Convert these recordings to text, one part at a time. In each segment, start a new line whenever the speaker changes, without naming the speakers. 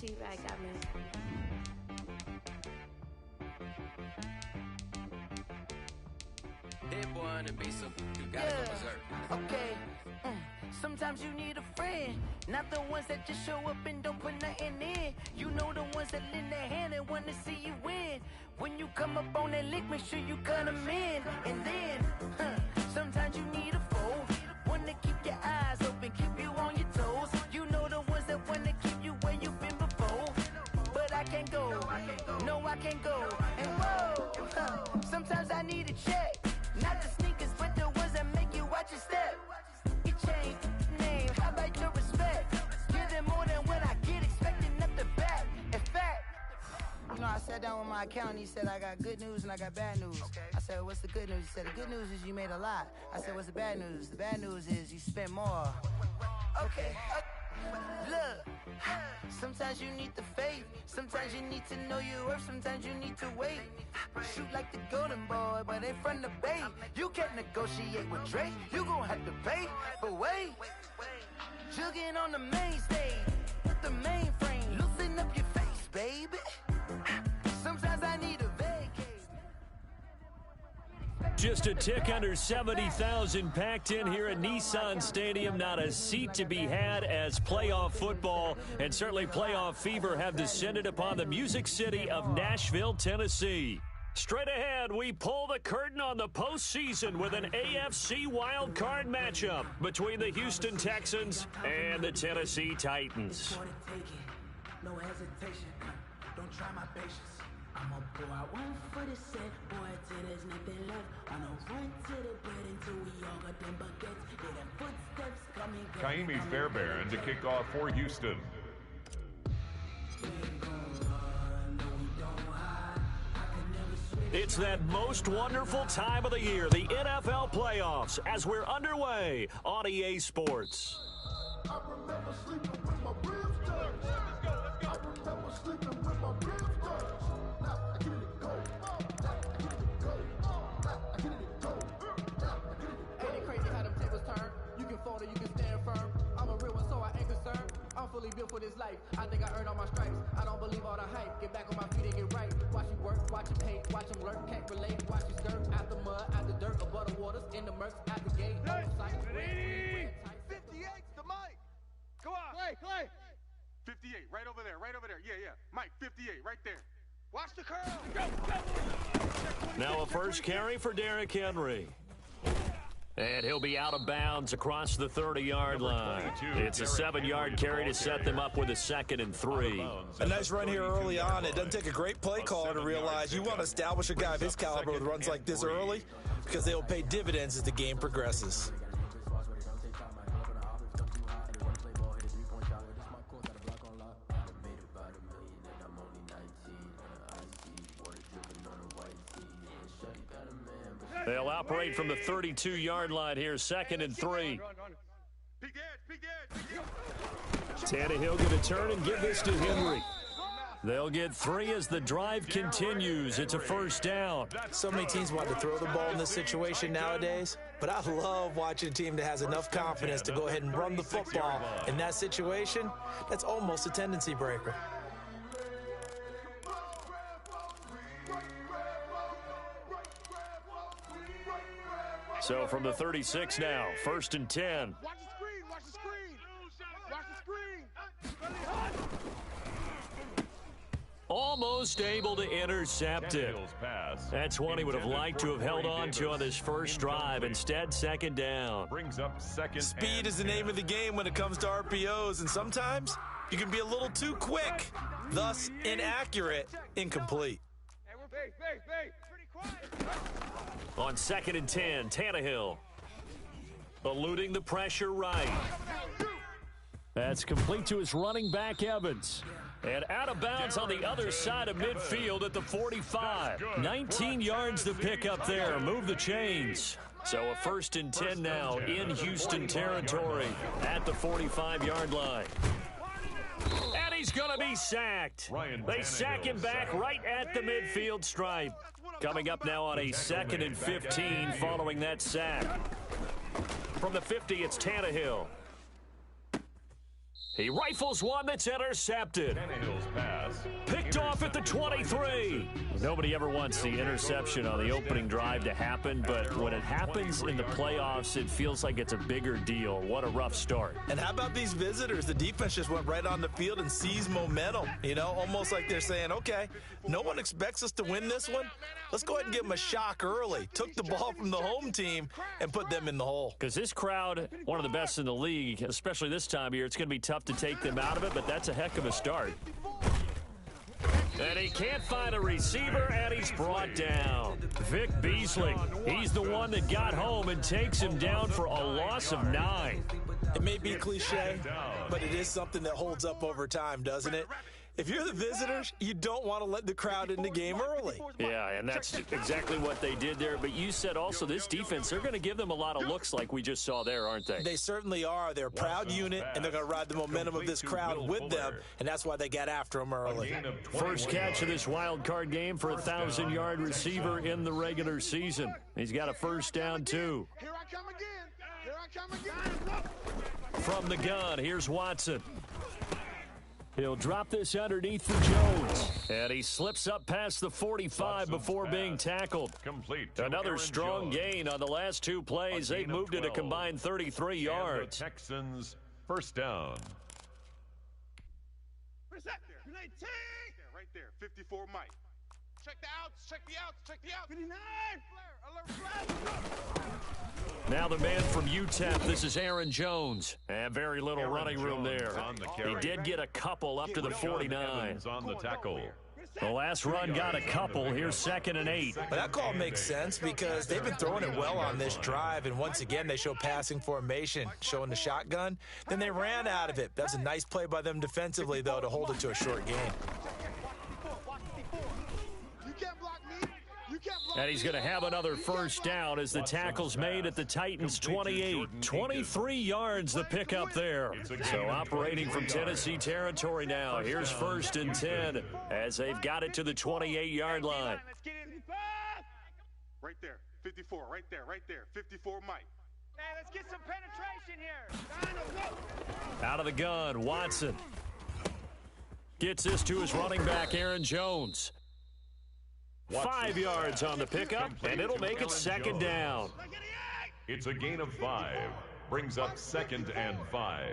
She right got me.
Hit boy on the beat, so you gotta go berserk.
Okay. Sometimes you need a friend, not the ones that just show up and don't put nothing in. You know the ones that lend their hand and want to see you win. When you come up on that lick, make sure you cut them in. And then, sometimes you need a foe, one to keep your eyes open, keep you on your toes. You know the ones that want to keep you where you've been before. But I can't go, no I can't go. And whoa, sometimes I need a check. Not the sneakers, but the ones that make you watch your step. Your chain, name, how about your respect? Give them more than what I get, expecting up the back. In fact, you know, I sat down with my accountant, he said I got good news and I got bad news. I said, what's the good news? He said, the good news is you made a lot. I said, what's the bad news? The bad news is you spent more. Okay. Look, sometimes you need the faith, sometimes you need to know your worth, sometimes you need to wait. Shoot like the golden boy, but ain't from the bay. You can't negotiate with Drake, you gon' have to pay. But wait, jugging on the main stage, with the mainframe, loosen up your face, baby. Sometimes I need a vacate.
Just a tick under 70,000 packed in here at Nissan Stadium. Not a seat to be had as playoff football and certainly playoff fever have descended upon the Music City of Nashville, Tennessee. Straight ahead, we pull the curtain on the postseason with an AFC wildcard matchup between the Houston Texans and the Tennessee Titans.
No hesitation, don't try my patience. I'ma pour out one for the set, boy, till there's nothing left. I'ma run to the bed until we all got them buckets. Hear them footsteps coming.
Kaimi Fairbairn to kick off for Houston.
It's that most wonderful time of the year, the NFL playoffs, as we're underway on EA Sports.
I remember sleeping with my ribs touched. I remember sleeping with my ribs touched. Now I get it go. Now I get it go. Now I get it go. Now I get it go.
Ain't it crazy how them tables turn? You can fold or you can stand firm. I'm a real one, so I ain't concerned. I'm fully built for this life. I think I earned all my stripes. I don't believe all the hype. Get back on my feet and get right. Watch you work, watch him hate, watch him lurk, can't relate. Watch you skirt out the mud, out the dirt, above the waters, in the murks, out the gate. On sight,
58's the mic. Go on. Clay. 58, right over there. Yeah. Mike, 58, right there. Watch the curl. Go.
Now a first carry for Derrick Henry. And he'll be out of bounds across the 30-yard line. It's a 7-yard carry to set them up with a 2nd and 3.
A nice run here early on. It doesn't take a great play caller to realize you want to establish a guy of his caliber with runs like this early because they will pay dividends as the game progresses.
They'll operate from the 32-yard line here, 2nd and 3. Tannehill going to turn and give this to Henry. They'll get 3 as the drive continues. It's a first down.
So many teams want to throw the ball in this situation nowadays, but I love watching a team that has enough confidence to go ahead and run the football. In that situation, that's almost a tendency breaker.
So from the 36 now, 1st and 10.
Watch the screen.
Almost able to intercept it. That's one he would have liked to have held on to on this first drive. Instead, 2nd down.
Brings up 2nd.
Speed is the name of the game when it comes to RPOs, and sometimes you can be a little too quick, thus inaccurate, incomplete.
On 2nd and 10, Tannehill eluding the pressure right. That's complete to his running back, Evans. And out of bounds on the other side of midfield at the 45. 19 yards to pick up there. Move the chains. So a 1st and 10 now in Houston territory at the 45-yard line. And he's going to be sacked. They sack him back right at the midfield stripe. Coming up now on a 2nd and 15 following that sack. From the 50, it's Tannehill. He rifles one that's intercepted.
Tannehill's pass.
Picked off at the 23. Nobody ever wants the interception on the opening drive to happen, but when it happens in the playoffs, it feels like it's a bigger deal. What a rough start.
And how about these visitors? The defense just went right on the field and seized momentum. You know, almost like they're saying, okay, no one expects us to win this one. Let's go ahead and give them a shock early. Took the ball from the home team and put them in the hole.
Because this crowd, one of the best in the league, especially this time of year, it's going to be tough to take them out of it, but that's a heck of a start. And he can't find a receiver, and he's brought down. Vic Beasley, he's the one that got home and takes him down for a loss of 9.
It may be cliche, but it is something that holds up over time, doesn't it? If you're the visitors, you don't want to let the crowd in the game early.
Yeah, and that's exactly what they did there. But you said also this defense, they're going to give them a lot of looks like we just saw there, aren't they?
They certainly are. They're a proud unit, and they're going to ride the momentum of this crowd with them, and that's why they got after them early.
First catch of this wild card game for a 1,000-yard receiver in the regular season. He's got a first down, too.
Here I come again. Here I come again.
From the gun, here's Watson. He'll drop this underneath for Jones. And he slips up past the 45 before being tackled.
Complete.
Another strong gain on the last 2 plays. They've moved it a combined 33 yards.
The Texans first down.
Where's that? There, right there. 54 Mike. Check the outs. Check the outs. Check the outs. 59.
Now the man from UTEP, this is Aaron Jones. And very little running room there. He did get a couple up to the 49.
On the tackle.
The last run got a couple. Here's 2nd and 8.
But that call makes sense because they've been throwing it well on this drive, and once again they show passing formation, showing the shotgun. Then they ran out of it. That's a nice play by them defensively, though, to hold it to a short gain.
And he's going to have another first down as the tackle's made at the Titans 28. 23 yards the pickup there. So operating from Tennessee territory now. Here's 1st and 10 as they've got it to the 28-yard line.
Right there. 54. Right there. Right there. 54 Mike.
Hey, let's get some penetration here.
Out of the gun, Watson. Gets this to his running back, Aaron Jones. 5 yards on the pickup, and it'll make it 2nd down.
It's a gain of 5. Brings up 2nd and 5.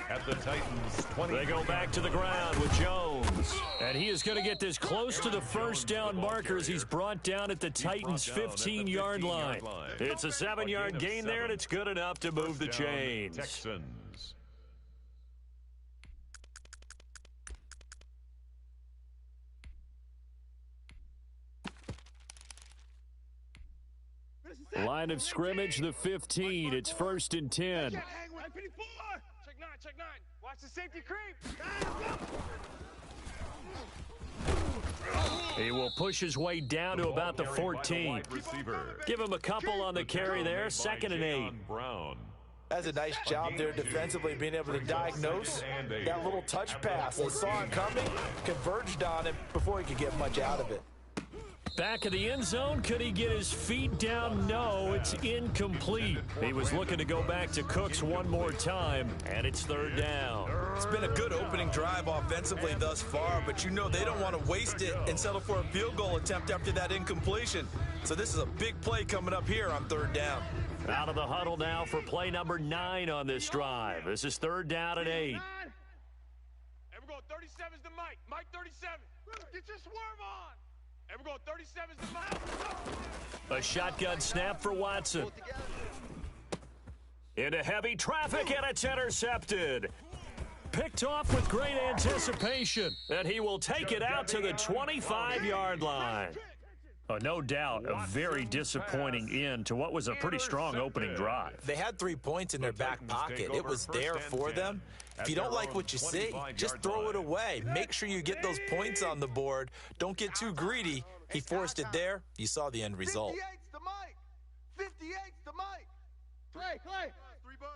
At the Titans 20.
They go back to the ground with Jones. And he is going to get this close to the first down marker as he's brought down at the Titans 15-yard line. It's a 7-yard gain there, and it's good enough to move the chains.
Texans.
Line of scrimmage, the 15. It's 1st and 10.
Check 9, check 9. Watch the safety creep.
He will push his way down to about the 14. Give him a couple on the carry there. 2nd and 8.
That's a nice job there defensively, being able to diagnose that little touch pass. They saw it coming, converged on it before he could get much out of it.
Back of the end zone, could he get his feet down? No, it's incomplete. He was looking to go back to Cooks one more time, and it's 3rd down.
It's been a good opening drive offensively thus far, but you know they don't want to waste it and settle for a field goal attempt after that incompletion. So this is a big play coming up here on 3rd down.
Out of the huddle now for play number 9 on this drive. This is 3rd down and 8.
And we're going 37's to Mike. Mike 37. Get your swerve on. And we're going 37's to Mike.
A shotgun snap for Watson. Into heavy traffic, and it's intercepted. Picked off with great anticipation, and he will take it out to the 25-yard line. No doubt, a very disappointing end to what was a pretty strong opening drive.
They had 3 points in their back pocket. It was there for them. If you don't like what you see, just throw it away. Make sure you get those points on the board. Don't get too greedy. He forced it there. You saw the end result.
58's to Mike. 58's to Mike. Clay. 3 buzz.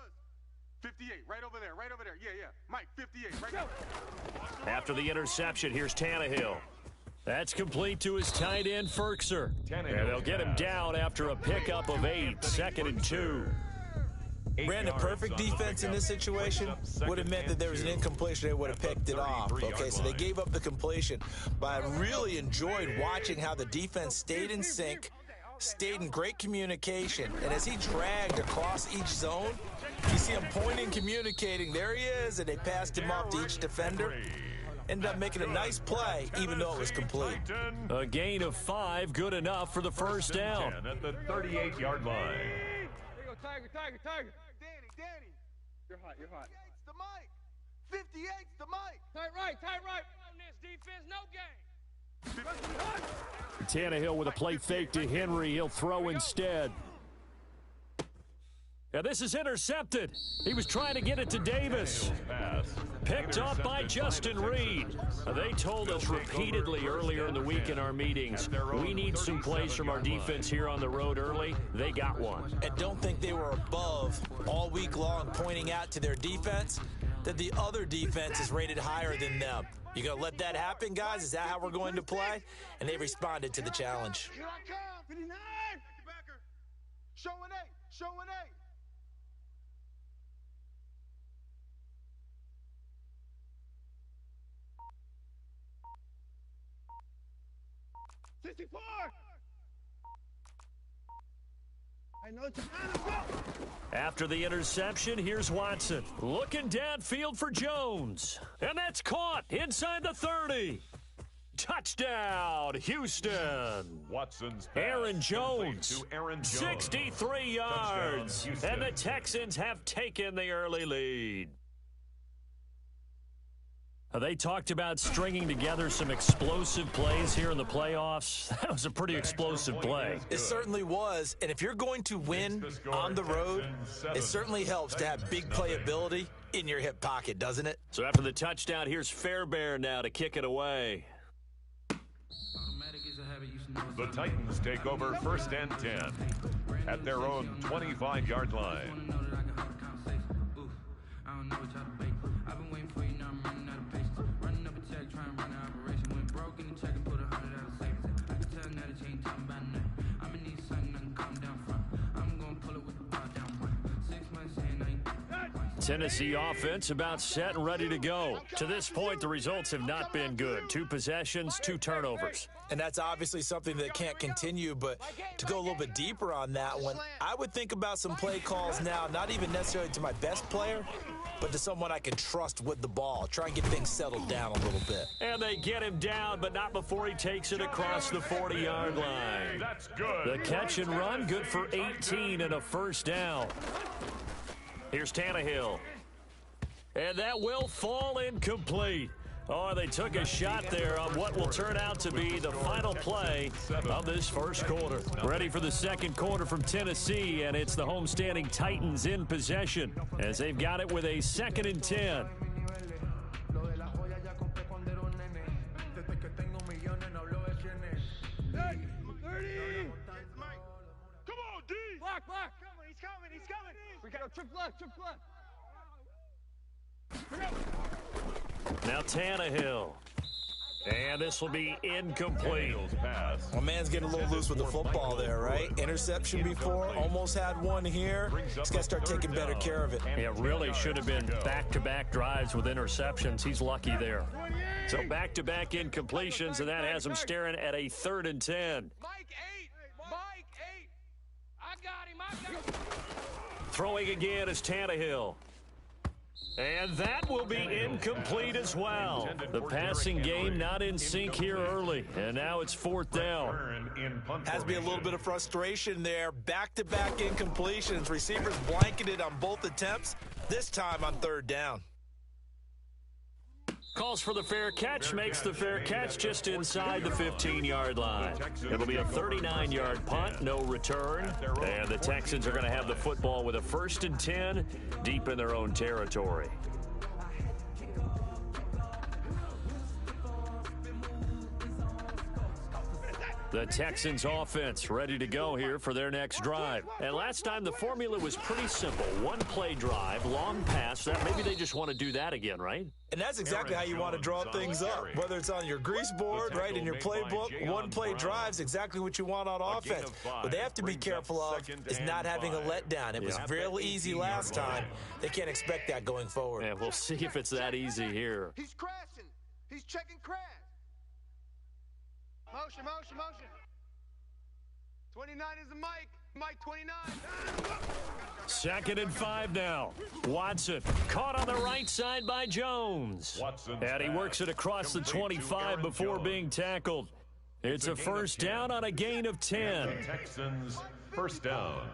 58, right over there. Yeah. Mike, 58, right there.
After the interception, here's Tannehill. That's complete to his tight end, Ferkser. And they'll get him down after a pickup of 8. 2nd and 2.
Brandon, perfect defense in this situation would have meant that there was an incompletion. They would have picked it off. Okay, so they gave up the completion. But I really enjoyed watching how the defense stayed in sync, stayed in great communication. And as he dragged across each zone, you see him pointing, communicating. There he is, and they passed him off to each defender. Ended up making a nice play, even though it was complete.
A gain of 5, good enough for the first down.
At the 38-yard line.
There you go, Tiger. Danny. You're hot. 58's the mic. 58's the mic. Tight right.
On this defense, no game.
Tannehill with a play fake to Henry. He'll throw instead. Now this is intercepted. He was trying to get it to Davis. Picked off by Justin Reed. They told us repeatedly earlier in the week in our meetings, we need some plays from our defense here on the road early. They got one.
And don't think they were above all week long pointing out to their defense that the other defense is rated higher than them. You gonna let that happen, guys? Is that how we're going to play? And they responded to the challenge.
Here I come. 59. Showing eight. 64! I know it's a go!
After the interception, here's Watson. Looking downfield for Jones. And that's caught inside the 30. Touchdown, Houston.
Watson's
Aaron Jones,
to Aaron Jones.
63 yards. And the Texans have taken the early lead. They talked about stringing together some explosive plays here in the playoffs. That was a pretty explosive play.
It certainly was. And if you're going to win on the road, it certainly helps to have big playability in your hip pocket, doesn't it?
So after the touchdown, here's Fairbairn now to kick it away.
The Titans take over 1st and 10 at their own 25-yard line.
Tennessee offense about set and ready to go. To this point, the results have not been good. 2 possessions, 2 turnovers.
And that's obviously something that can't continue, but to go a little bit deeper on that one, I would think about some play calls now, not even necessarily to my best player, but to someone I can trust with the ball. Try and get things settled down a little bit.
And they get him down, but not before he takes it across the 40-yard line.
That's good.
The catch and run, good for 18 and a first down. Here's Tannehill. And that will fall incomplete. Oh, they took a shot there on what will turn out to be the final play of this first quarter. Ready for the second quarter from Tennessee, and it's the homestanding Titans in possession as they've got it with a 2nd and 10.
Block. He's coming. We got a triple left.
Now Tannehill. And this will be incomplete.
Well, man's getting a little loose with the football there, right? Interception before, almost had one here. He's got to start taking better care of it.
It really should have been back-to-back drives with interceptions. He's lucky there. So back-to-back incompletions, and that has him staring at a 3rd and 10.
Mike 8. I got him.
Throwing again is Tannehill. And that will be incomplete as well. The passing game not in sync here early, and now it's 4th down.
Has to be a little bit of frustration there. Back-to-back incompletions. Receivers blanketed on both attempts, this time on 3rd down.
Calls for the fair catch, makes the fair catch just inside the 15-yard line. It'll be a 39-yard punt, no return. And the Texans are going to have the football with a 1st and 10 deep in their own territory. The Texans offense ready to go here for their next drive. And last time the formula was pretty simple. One play drive, long pass. Maybe they just want to do that again, right?
And that's exactly how you want to draw things up. Whether it's on your grease board, right, in your playbook, one play drive's exactly what you want on offense. What they have to be careful of is not having a letdown. It was real easy last time. They can't expect that going forward.
Yeah, we'll see if it's that easy here.
He's crashing. He's checking crash. Motion, motion, motion. 29 is the mic. Mike 29.
2nd and 5 now. Watson caught on the right side by Jones. And he works it across the 25 before being tackled. It's a first down on a gain of 10.
Texans first down.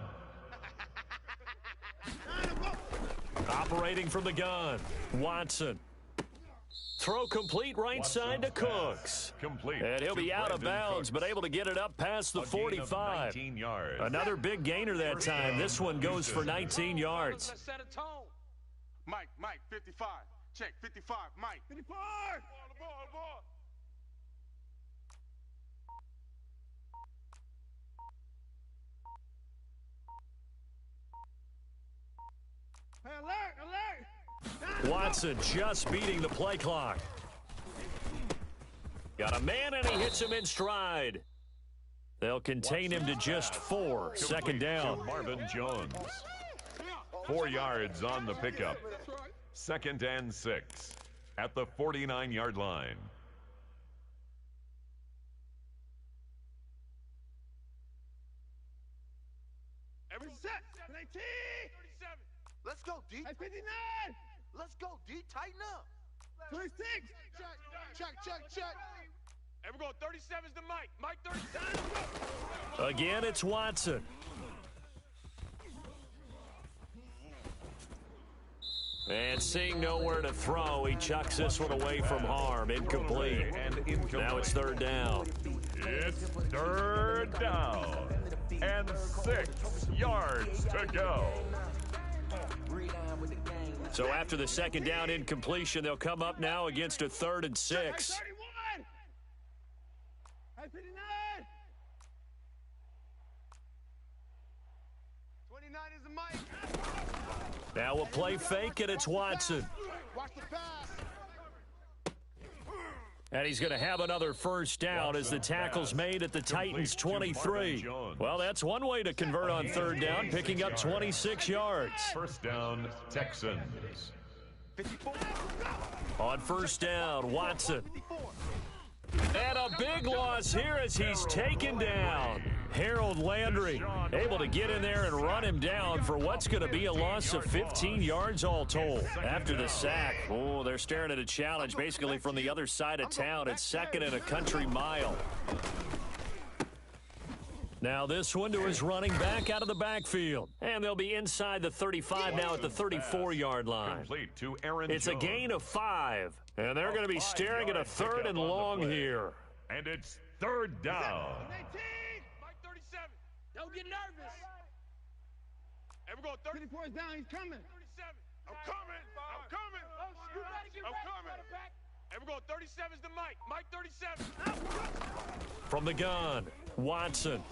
Operating from the gun. Watson. Throw complete right side to Cooks. And he'll be out of bounds, but able to get it up past the 45. Another big gainer that time. This one goes for 19 yards.
Set a tone. Mike, 55. Check, 55. Mike. 55. Ball. Hey, alert!
Watson just beating the play clock. Got a man, and he hits him in stride. They'll contain him to just 4. 2nd down.
Marvin Jones. 4 yards on the pickup. 2nd and 6 at the 49-yard line.
Every set. 19. 37. Let's go, D. 59. Let's go, D. Tighten up. 26. Check.
And we're going 37's the Mike. Mike 37.
Again, it's Watson. And seeing nowhere to throw, he chucks this one away from harm. Incomplete. Now it's 3rd down.
It's 3rd down. And 6 yards to go.
So after the 2nd down incompletion, they'll come up now against a 3rd and 6.
31. 59. 29 is the mic.
Now we'll play fake, and it's Watson.
Watch the pass.
And he's going to have another first down as the tackle's made at the Titans 23. Well, that's one way to convert on 3rd down, picking up 26 yards.
First down, Texans.
On 1st down, Watson. And a big loss here as he's taken down. Harold Landry able to get in there and run him down for what's going to be a loss of 15 yards all told. After the sack, they're staring at a challenge basically from the other side of town. It's 2nd and a country mile. Now this one to his running back out of the backfield. And they'll be inside the 35 now at the 34-yard line. It's a gain of 5. And they're going to be staring at a 3rd and long here.
And it's 3rd down.
Mike 37.
Don't get nervous.
And we're going
34 is down. He's coming.
37. I'm coming. And we're going 37's the Mike. Mike 37.
From the gun, Watson.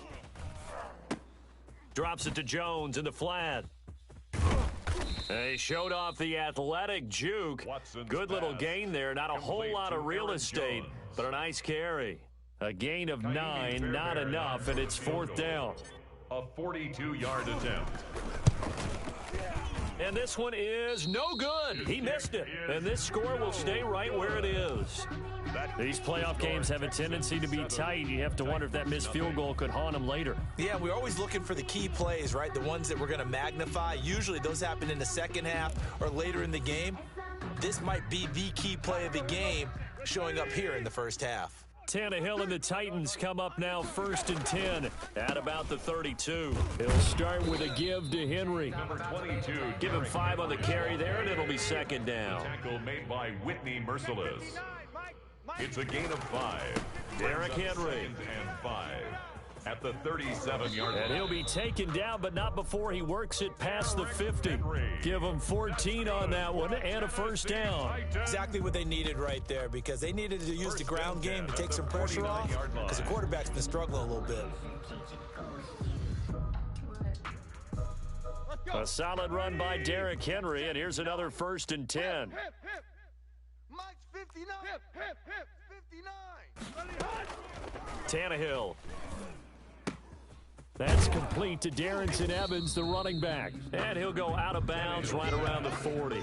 Drops it to Jones in the flat. They showed off the athletic juke. Good little gain there. Not a whole lot of real estate, but a nice carry. A gain of 9, not enough, and it's 4th down.
A 42-yard attempt.
And this one is no good. He missed it. And this score will stay right where it is. These playoff games have a tendency to be tight. You have to wonder if that missed field goal could haunt them later.
Yeah, we're always looking for the key plays, right? The ones that we're going to magnify. Usually those happen in the 2nd half or later in the game. This might be the key play of the game showing up here in the 1st half.
Tannehill and the Titans come up now 1st and 10 at about the 32. He'll start with a give to Henry.
Number 22.
Give him 5 on the carry there, and it'll be 2nd down.
Tackle made by Whitney Merciless. It's a gain of 5.
Derrick Henry.
2nd and 5. at the 37-yard line.
And he'll be taken down, but not before he works it past the 50. Give him 14 on that one and a first down.
Exactly what they needed right there, because they needed to use the ground game to take some pressure off, because the quarterback's been struggling a little bit.
A solid run by Derrick Henry, and here's another 1st and 10.
Mike's 59. 59.
Tannehill. That's complete to Darrington Evans, the running back. And he'll go out of bounds right around the 40.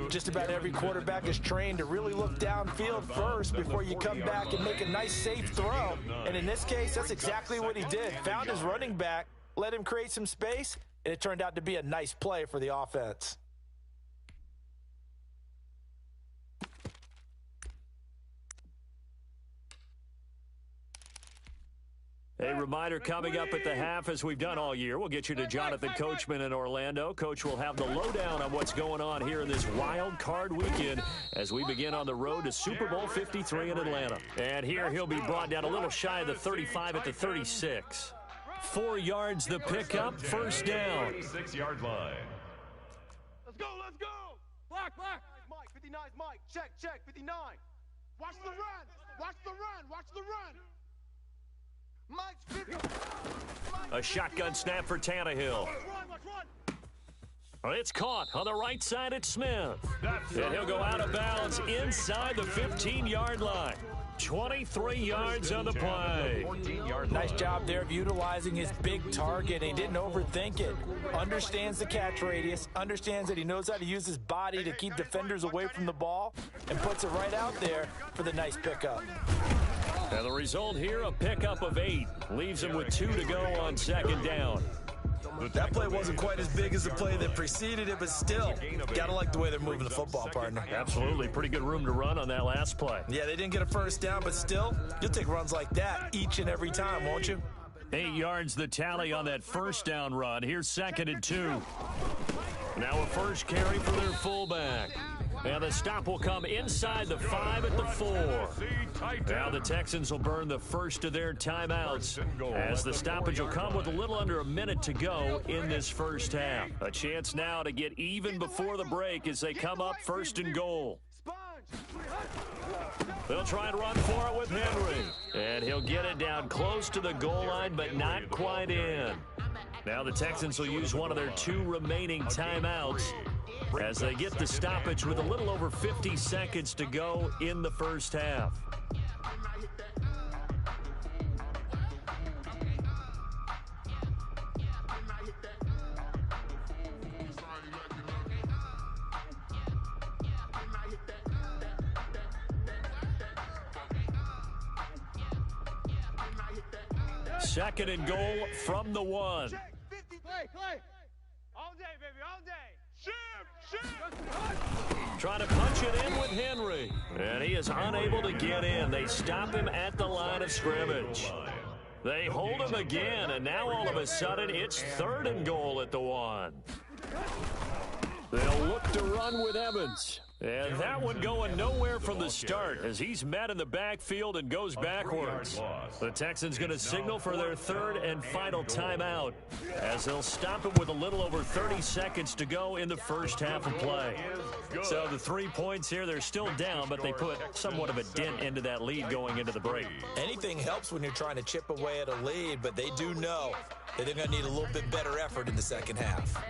Just about every quarterback is trained to really look downfield first before you come back and make a nice, safe throw. And in this case, that's exactly what he did. Found his running back, let him create some space, and it turned out to be a nice play for the offense.
A reminder coming up at the half, as we've done all year. We'll get you to Jonathan Coachman in Orlando. Coach will have the lowdown on what's going on here in this wild card weekend as we begin on the road to Super Bowl 53 in Atlanta. And here he'll be brought down a little shy of the 35 at the 36. 4 yards the pickup, first down.
36-yard line.
Let's go, let's go. Block.
Mike, 59 is Mike. Check, 59.
Watch the run. Watch the run.
Mike's 50.
A shotgun snap for Tannehill. It's caught on the right side at Smith. And he'll go out of bounds inside the 15-yard line. 23 yards on the play.
Nice job there of utilizing his big target. He didn't overthink it. Understands the catch radius. Understands that he knows how to use his body to keep defenders away from the ball. And puts it right out there for the nice pickup.
And the result here, a pickup of 8. Leaves him with 2 to go on 2nd down.
That play wasn't quite as big as the play that preceded it, but still, got to like the way they're moving the football, partner.
Absolutely. Pretty good room to run on that last play.
Yeah, they didn't get a first down, but still, you'll take runs like that each and every time, won't you?
8 yards the tally on that first down run. Here's 2nd and 2. Now a first carry for their fullback. And the stop will come inside the 5 at the 4. Now the Texans will burn the first of their timeouts as the stoppage will come with a little under a minute to go in this first half. A chance now to get even before the break as they come up 1st and goal. They'll try and run for it with Henry. And he'll get it down close to the goal line, but not quite in. Now the Texans will use one of their 2 remaining timeouts as they get the stoppage with a little over 50 seconds to go in the first half. Second and goal from the 1.
Clay. All day, baby, all day. Ship.
Trying to punch it in with Henry. And he is unable to get in. They stop him at the line of scrimmage. They hold him again, and now all of a sudden it's 3rd and goal at the 1. They'll look to run with Evans. And that one going nowhere from the start as he's met in the backfield and goes backwards. The Texans going to signal for their 3rd and final timeout as they'll stop him with a little over 30 seconds to go in the first half of play. So the 3 points here, they're still down, but they put somewhat of a dent into that lead going into the break.
Anything helps when you're trying to chip away at a lead, but they do know that they're going to need a little bit better effort in the second half.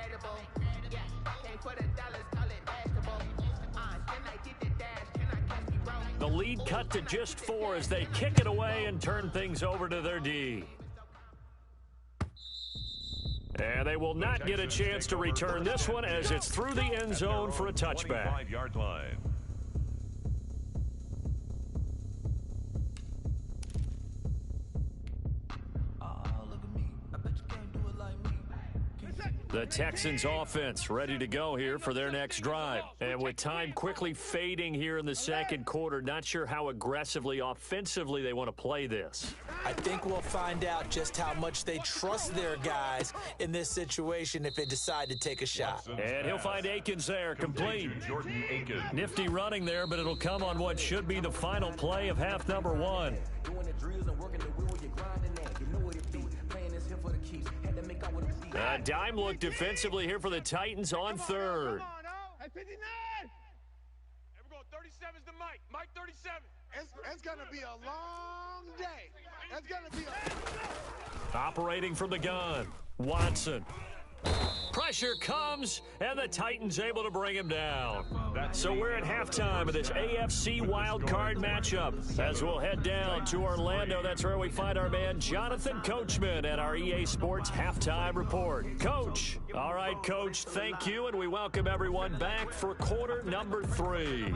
The lead cut to just 4 as they kick it away and turn things over to their D. And they will not get a chance to return this one as it's through the end zone for a touchback.
5-yard line.
Look at me. I bet you can't do it like me.
The Texans offense ready to go here for their next drive. And with time quickly fading here in the second quarter, not sure how aggressively offensively they want to play this.
I think we'll find out just how much they trust their guys in this situation if they decide to take a shot.
And he'll find Akins there, complete.
Jordan Akins.
Nifty running there, but it'll come on what should be the final play of half number one. A dime look defensively here for the Titans on third.
Hey, 59! And we're going 37's to Mike. Mike 37.
It's going to be a long day. It's going to be a...
Operating from the gun, Watson. Pressure comes, and the Titans able to bring him down. So we're at halftime of this AFC wildcard matchup. As we'll head down to Orlando, that's where we find our man Jonathan Coachman at our EA Sports Halftime Report. Coach. All right, Coach, thank you, and we welcome everyone back for quarter number 3.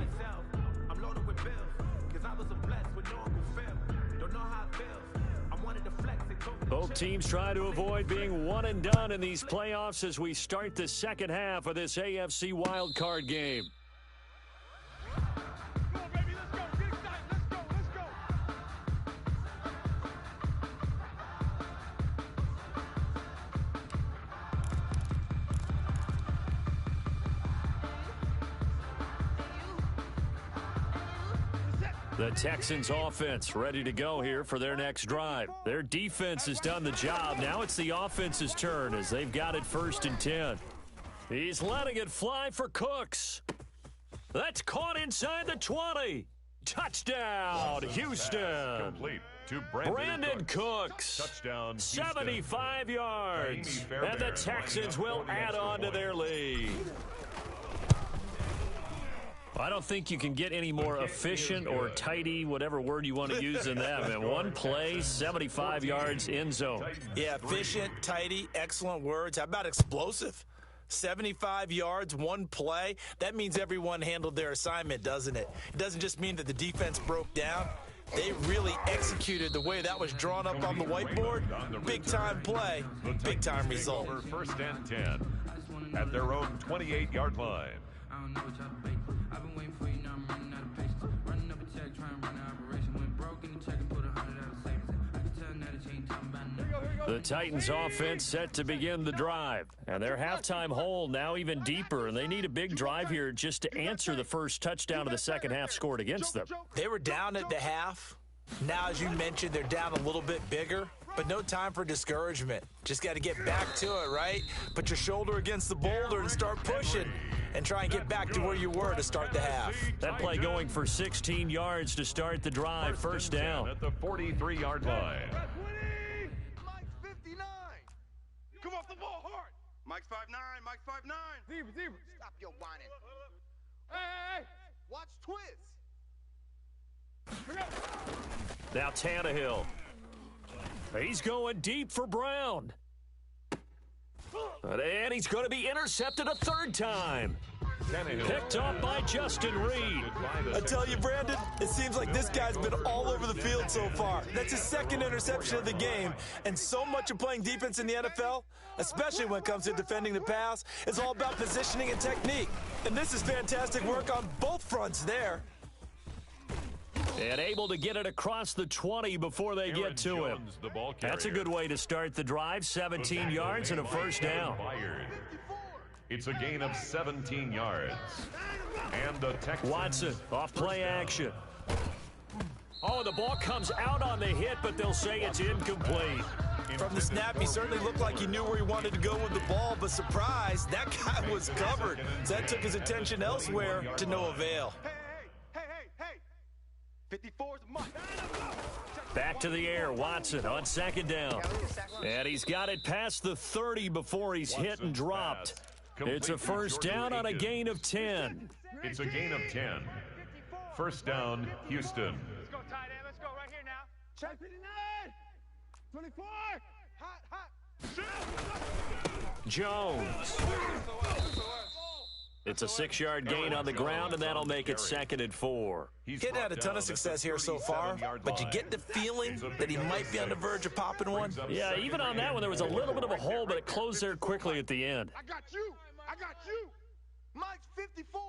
Both teams try to avoid being one and done in these playoffs as we start the second half of this AFC wildcard game.
Come on, baby, let's go. Get excited. Let's go. Let's go.
The Texans offense ready to go here for their next drive. Their defense has done the job. Now it's the offense's turn as they've got it 1st and 10. He's letting it fly for Cooks. That's caught inside the 20. Touchdown, Houston.
Complete to
Brandon Cooks.
Touchdown, Houston.
75 yards. And the Texans will add on to their lead. I don't think you can get any more efficient or tidy, whatever word you want to use in that, man. One play, 75 yards, end zone.
Yeah, efficient, tidy, excellent words. How about explosive? 75 yards, one play. That means everyone handled their assignment, doesn't it? It doesn't just mean that the defense broke down. They really executed the way that was drawn up on the whiteboard. Big-time play, big-time result.
1st and 10 at their own 28-yard line.
I don't know what y'all debate. I've been waiting for you, now I'm running out of patience. Running up a check, trying to run an operation. Went broke in the check and put 100 out of savings. I can tell now that you ain't talking about nothing.
The Titans offense set to begin the drive. And their halftime hole now even deeper. And they need a big drive here just to answer the first touchdown of the second half scored against them.
They were down at the half. Now, as you mentioned, they're down a little bit bigger. But no time for discouragement. Just got to get back to it, right? Put your shoulder against the boulder and start pushing. And try and get back to where you were to start the half.
That play going for 16 yards to start the drive. 1st down.
At the 43-yard line.
Mike's 59. Come off the ball hard. Mike's 5'9". Mike's 5'9". Zebra. Stop your whining. Hey. Watch Twiz.
Now Tannehill. He's going deep for Brown. And he's going to be intercepted a 3rd time. Picked off by Justin Reed.
I tell you, Brandon, it seems like this guy's been all over the field so far. That's his 2nd interception of the game. And so much of playing defense in the NFL, especially when it comes to defending the pass, is all about positioning and technique. And this is fantastic work on both fronts there.
And able to get it across the 20 before they get to him. That's a good way to start the drive. 17 yards and a 1st down.
It's a gain of 17 yards. And the Texans.
Watson off play action. Oh, the ball comes out on the hit, but they'll say it's incomplete.
From the snap, he certainly looked like he knew where he wanted to go with the ball, but surprise, that guy was covered. So that took his attention elsewhere to no avail.
Hey. 54's Mike.
Back to the air, Watson on 2nd down. And he's got it past the 30 before he's hit and dropped. It's a 1st down on a gain of 10.
It's a gain of 10. 1st down, Houston.
Let's go, tight end. Let's go right here now. Check 59. 24. Hot.
Jones. It's a 6-yard gain on the ground, and that'll make it 2nd and 4.
He's had a ton of success here so far, but you get the feeling that he might be on the verge of popping one.
Yeah, even on that one, there was a little bit of a hole, but it closed there quickly at the end.
I got you. I got you. Mike's 54.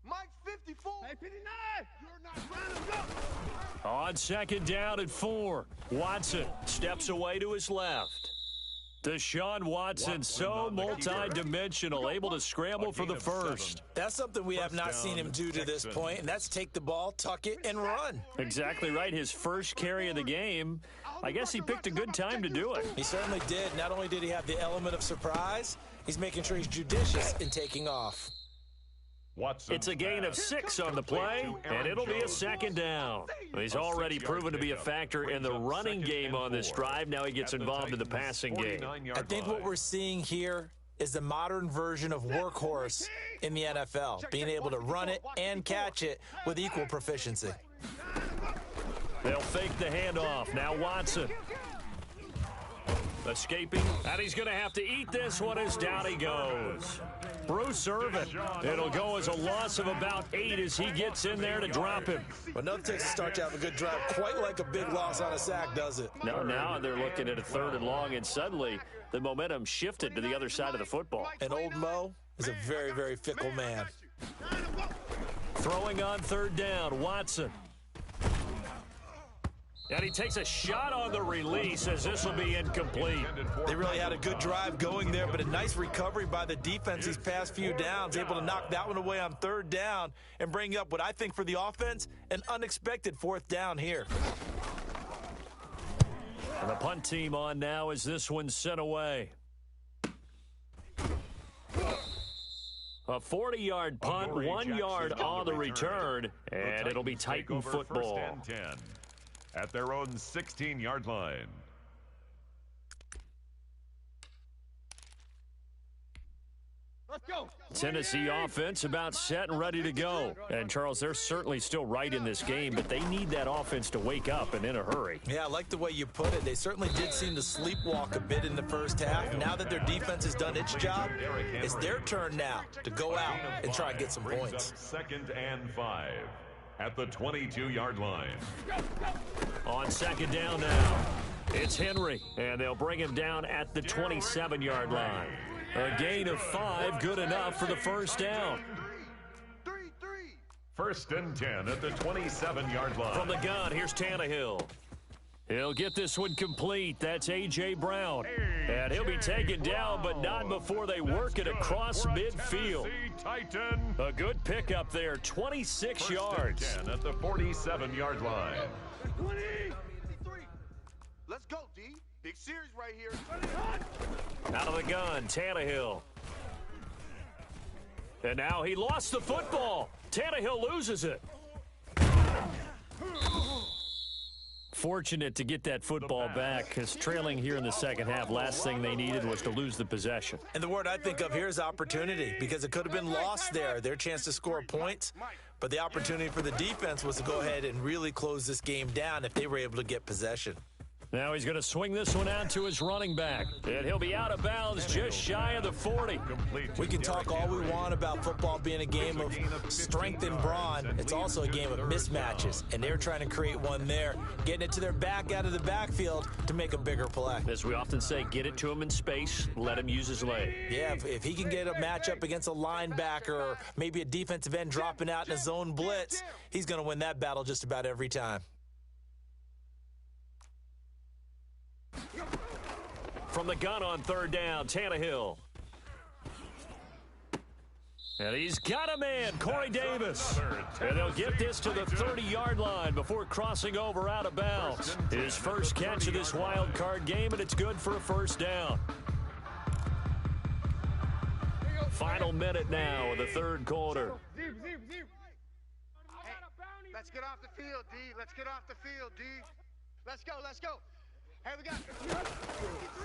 Mike's 54. Hey, 59. You're not running up.
On 2nd down and 4, Watson steps away to his left. Deshaun Watson, so multi-dimensional, able to scramble for the first.
That's something we have not seen him do to this point, and that's take the ball, tuck it, and run.
Exactly right. His first carry of the game. I guess he picked a good time to do it.
He certainly did. Not only did he have the element of surprise, he's making sure he's judicious in taking off.
It's a gain of 6 on the play, and it'll be a 2nd down. He's already proven to be a factor in the running game on this drive. Now he gets involved in the passing game.
I think what we're seeing here is the modern version of workhorse in the NFL, being able to run it and catch it with equal proficiency.
They'll fake the handoff. Now Watson. Escaping, and he's going to have to eat this one as down he goes. Bruce Irvin. It'll go as a loss of about 8 as he gets in there to drop him.
But no Texans start to have a good drive, quite like a big loss on a sack, does it?
No, now they're looking at a 3rd and long, and suddenly the momentum shifted to the other side of the football.
And old Mo is a very, very fickle man.
Throwing on 3rd down, Watson. And he takes a shot on the release as this will be incomplete.
They really had a good drive going there, but a nice recovery by the defense these past few downs, able to knock that one away on 3rd down and bring up what I think for the offense, an unexpected 4th down here.
And the punt team on now as this one's sent away. A 40-yard punt, 1 yard on the return, and it'll be Titan football.
1st and 10. At their own 16-yard line.
Let's go.
Tennessee offense about set and ready to go. And, Charles, they're certainly still right in this game, but they need that offense to wake up and in a hurry.
Yeah, I like the way you put it. They certainly did seem to sleepwalk a bit in the first half. Now that their defense has done its job, it's their turn now to go out and try and get some points.
2nd and 5. At the 22-yard line.
On 2nd down now, it's Henry, and they'll bring him down at the 27-yard line. A gain of 5, good enough for the 1st down.
1st and 10 at the 27-yard line.
From the gun, here's Tannehill. He'll get this one complete. That's A.J. Brown. And he'll be taken down, but not before they work it across midfield. A good pickup there, 26 yards.
1st and 10 at the 47-yard line.
20. Let's go, D. Big series right here.
Out of the gun, Tannehill. And now he lost the football. Tannehill loses it. Fortunate to get that football back, because trailing here in the 2nd half, last thing they needed was to lose the possession.
And the word I think of here is opportunity, because it could have been lost there, their chance to score points. But the opportunity for the defense was to go ahead and really close this game down if they were able to get possession.
Now he's going to swing this one out to his running back. And he'll be out of bounds just shy of the 40.
We can talk all we want about football being a game of strength and brawn. It's also a game of mismatches. And they're trying to create one there, getting it to their back out of the backfield to make a bigger play.
As we often say, get it to him in space, let him use his leg.
Yeah, if he can get a matchup against a linebacker or maybe a defensive end dropping out in a zone blitz, he's going to win that battle just about every time.
From the gun on 3rd down, Tannehill. And he's got a man, Corey Davis. And they'll get this to the 30-yard line before crossing over out of bounds. His first catch of this wild card game, and it's good for a 1st down. Final minute now of the 3rd quarter.
Hey, let's get off the field, D. Let's get off the field, D. Let's go, let's go. Hey, we got...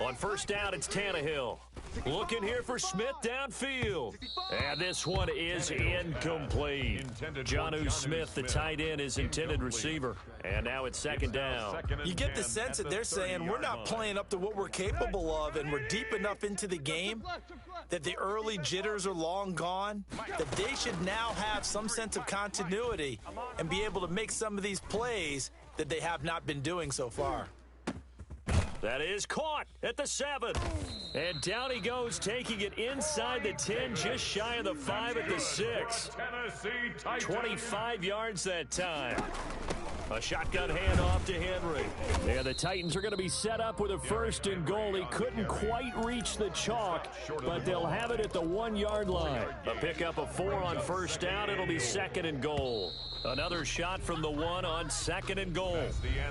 On 1st down, it's Tannehill. Looking here for Smith downfield. And this one is incomplete. Jonnu Smith, the tight end, is intended receiver. And now it's 2nd down.
You get the sense that they're saying we're not playing up to what we're capable of and we're deep enough into the game that the early jitters are long gone, that they should now have some sense of continuity and be able to make some of these plays that they have not been doing so far.
That is caught at the 7. And down he goes, taking it inside the 10, just shy of the 5 at the 6. 25 yards that time. A shotgun handoff to Henry. Yeah, the Titans are going to be set up with a 1st and goal. He couldn't quite reach the chalk, but they'll have it at the 1-yard line. A pickup of 4 on 1st down. It'll be 2nd and goal. Another shot from the 1 on 2nd and goal.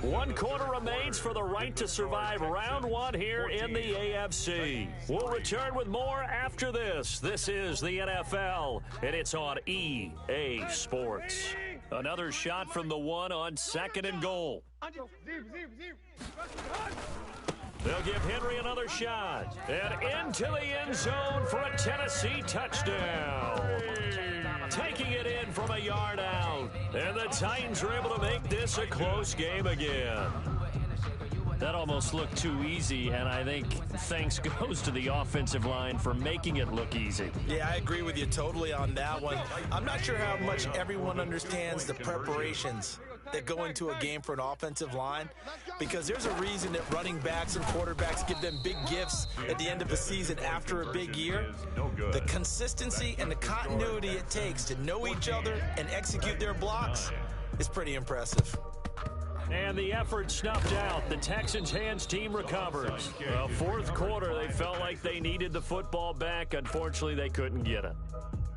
1 quarter remains for the right to survive round 1 here in the AFC. We'll return with more after this. This is the NFL, and it's on EA Sports. Another shot from the 1 on 2nd and goal. They'll give Henry another shot. And into the end zone for a Tennessee touchdown. Taking it in from a yard out. And the Titans are able to make this a close game again. That almost looked too easy, and I think thanks goes to the offensive line for making it look easy.
Yeah, I agree with you totally on that one. I'm not sure how much everyone understands the preparations that go into a game for an offensive line, because there's a reason that running backs and quarterbacks give them big gifts at the end of a season after a big year. The consistency and the continuity it takes to know each other and execute their blocks is pretty impressive.
And the effort snuffed out. The Texans' hands team recovers. Well, 4th quarter, they felt like they needed the football back. Unfortunately, they couldn't get it.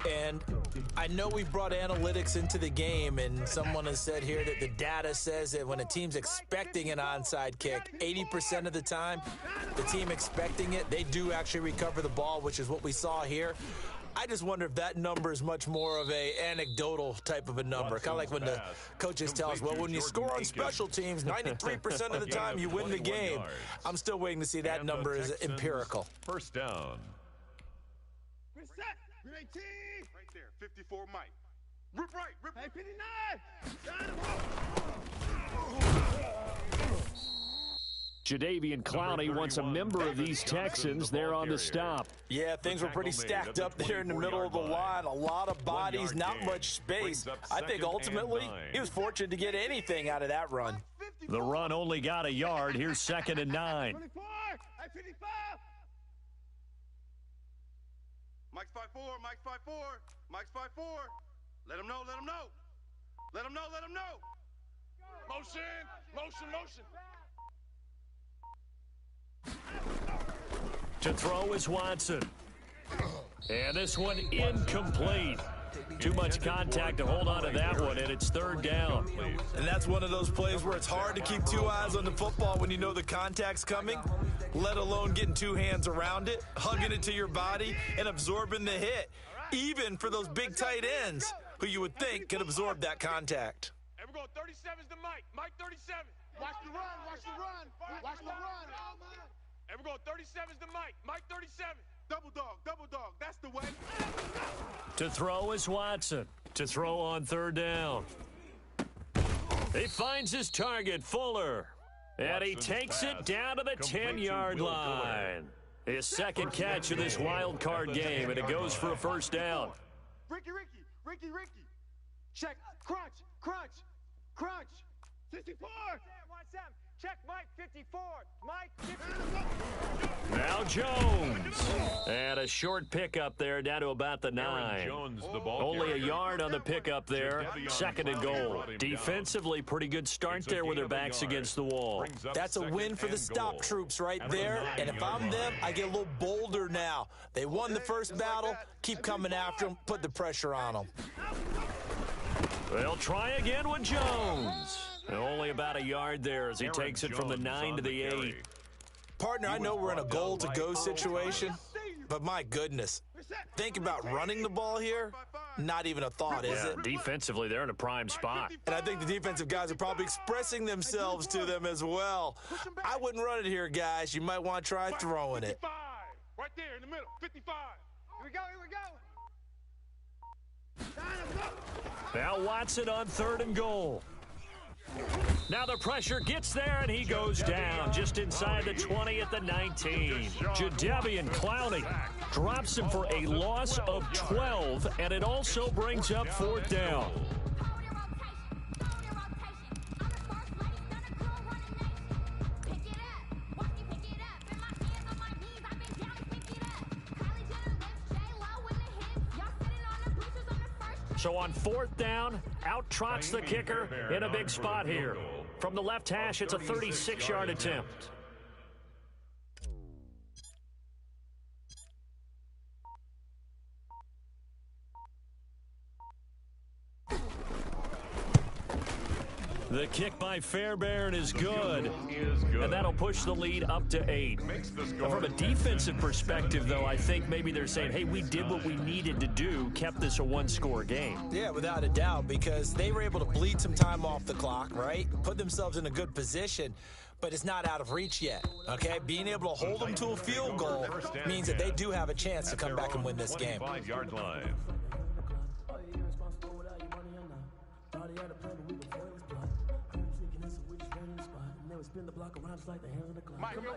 And I know we brought analytics into the game, and someone has said here that the data says that when a team's expecting an onside kick, 80% of the time, the team expecting it, they do actually recover the ball, which is what we saw here. I just wonder if that number is much more of a anecdotal type of a number. Kind of like when the coaches tell us, well, when you score on special teams, 93% of the time you win the game. I'm still waiting to see that number is empirical.
1st down.
Reset. Right there. 54 Mike. Rip right. Rip. Hey, 59.
Jadeveon Clowney wants a member of these Texans there on the stop.
Yeah, things were pretty stacked up there in the middle of the line. A lot of bodies, not much space. I think ultimately he was fortunate to get anything out of that run.
The run only got a yard. Here's 2nd and 9.
24. Hey, 55. Mike's 5'4", Mike's 5'4", Mike's 5'4". Let him know, let him know. Let him know, let him know.
Motion, motion, motion.
To throw is Watson. And this one incomplete. Too much contact to hold on to that one, and it's 3rd down.
And that's one of those plays where it's hard to keep 2 eyes on the football when you know the contact's coming, let alone getting 2 hands around it, hugging it to your body, and absorbing the hit, even for those big tight ends who you would think could absorb that contact.
And we're going 37's to Mike. Mike 37.
Watch the run, watch the run, watch the run.
And we're going 37's to Mike. Mike 37.
Double dog, that's the way.
To throw is Watson. To throw on 3rd down. He finds his target, Fuller. And he takes it down to the 10-yard line. His 2nd catch of this wild card game, and it goes for a 1st down.
Ricky. Check, crunch. 64.
Check Mike 54. Mike 54.
Now Jones. And a short pickup there down to about the 9. Only a yard on the pickup there. 2nd and goal. Defensively, pretty good start there with their backs against the wall.
That's a win for the stop troops right there. And if I'm them, I get a little bolder now. They won the first battle. Keep coming after them. Put the pressure on them.
They'll try again with Jones. Only about a yard there as he takes it from the 9 to the 8.
Partner, I know we're in a goal-to-go situation, but my goodness, think about running the ball here. Not even a thought, is it?
Defensively, they're in a prime spot.
And I think the defensive guys are probably expressing themselves to them as well. I wouldn't run it here, guys. You might want to try throwing it.
55. Right there in the middle. 55. Here we go.
Now Watson on 3rd and goal. Now the pressure gets there, and he goes down just inside the 20 at the 19. Jadeveon Clowney drops him for a loss of 12, and it also brings up 4th down. So on 4th down, out trots the kicker in a big spot here. From the left hash, it's a 36-yard attempt. The kick by Fairbairn is good, and that'll push the lead up to 8. Now, from a defensive perspective, though, I think maybe they're saying, hey, we did what we needed to do, kept this a one-score game.
Yeah, without a doubt, because they were able to bleed some time off the clock, right? Put themselves in a good position, but it's not out of reach yet, okay? Being able to hold them to a field goal means that they do have a chance to come back and win this game.
25-yard line.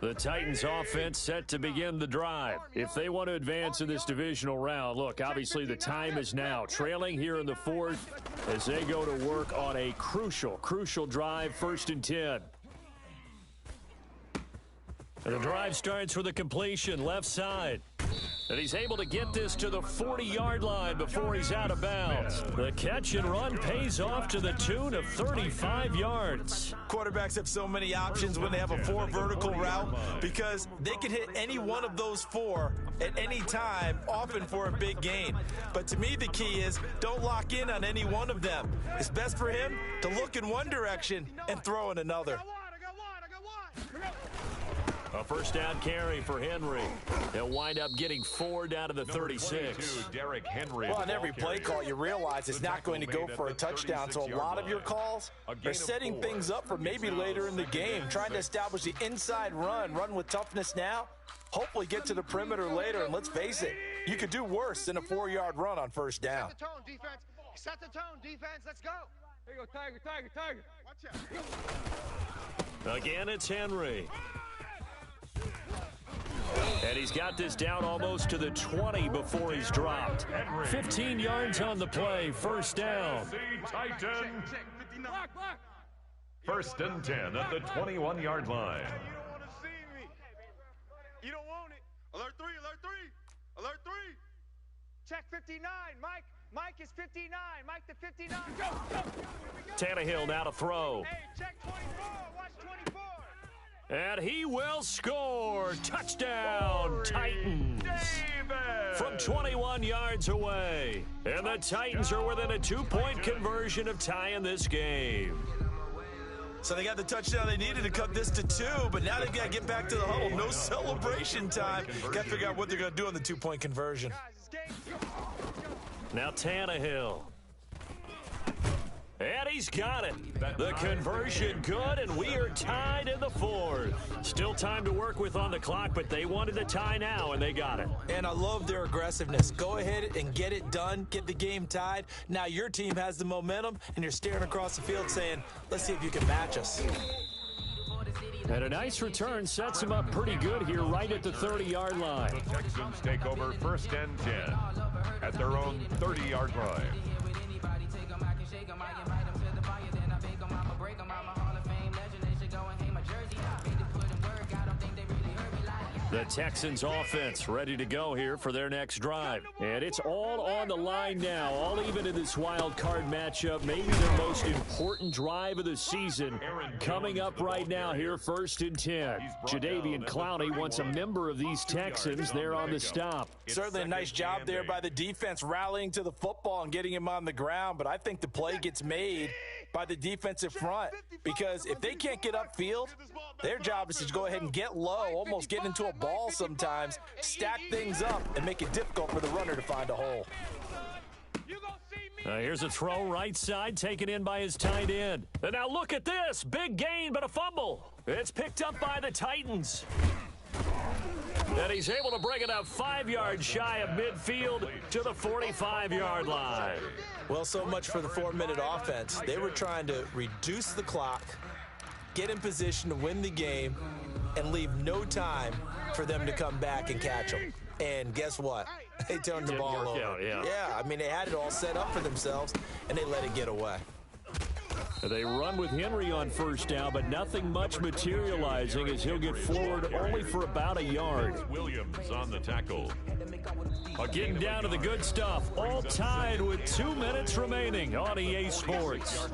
The Titans offense set to begin the drive. If they want to advance in this divisional round, look, obviously the time is now. Trailing here in the 4th as they go to work on a crucial drive, 1st and 10. And the drive starts with a completion, left side. And he's able to get this to the 40-yard line before he's out of bounds. The catch and run pays off to the tune of 35 yards.
Quarterbacks have so many options when they have a 4 vertical route because they can hit any one of those 4 at any time, often for a big gain. But to me, the key is don't lock in on any one of them. It's best for him to look in one direction and throw in another.
A 1st down carry for Henry. They'll wind up getting 4 down to the 36.
Derrick Henry.
Well, on every play call, you realize it's not going to go for a touchdown, so a lot of your calls are setting things up for maybe later in the game, trying to establish the inside run with toughness now, hopefully get to the perimeter later, and let's face it, you could do worse than a 4-yard run on 1st down.
Set the tone, defense. Set the tone, defense. Let's go. There you go, Tiger. Watch out.
Again, it's Henry. And he's got this down almost to the 20 before he's dropped. 15 yards on the play, 1st down.
Titan. 1st and 10 at the 21-yard line.
You don't want to see me. You don't want it. Alert 3, alert 3. Alert 3. Check 59, Mike. Mike is 59. Mike to 59. Go.
Tannehill now to throw.
Hey, check 24. Watch 24.
And he will score. Touchdown, Titans. From 21 yards away. And the Titans are within a 2-point conversion of tying this game.
So they got the touchdown they needed to cut this to 2, but now they've got to get back to the huddle. No celebration time. Got to figure out what they're going to do on the 2-point conversion.
Now Tannehill. And he's got it. The conversion good, and we are tied in the 4th. Still time to work with on the clock, but they wanted the tie now, and they got it.
And I love their aggressiveness. Go ahead and get it done. Get the game tied. Now your team has the momentum, and you're staring across the field saying, let's see if you can match us.
And a nice return sets him up pretty good here right at the 30-yard line.
The Texans take over 1st and 10 at their own 30-yard line.
The Texans offense ready to go here for their next drive. And it's all on the line now, all even in this wild card matchup. Maybe their most important drive of the season coming up right now here, 1st and 10. Jadeveon Clowney wants a member of these Texans there on the stop.
Certainly a nice job there by the defense rallying to the football and getting him on the ground, but I think the play gets made by the defensive front because if they can't get upfield, their job is to go ahead and get low, almost get into a ball sometimes, stack things up, and make it difficult for the runner to find a hole.
Here's a throw right side, taken in by his tight end. And now look at this. Big gain, but a fumble. It's picked up by the Titans. And he's able to bring it up 5 yards shy of midfield to the 45-yard line.
Well, so much for the 4-minute offense. They were trying to reduce the clock, get in position to win the game, and leave no time for them to come back and catch them. And guess what? They turned the
Didn't
ball
work
over.
out, yeah.
I mean, they had it all set up for themselves, and they let it get away.
They run with Henry on first down, but nothing much materializing as he'll get forward only for about a yard.
Williams on the tackle.
Getting down to the good stuff. All tied with 2 minutes remaining on EA Sports.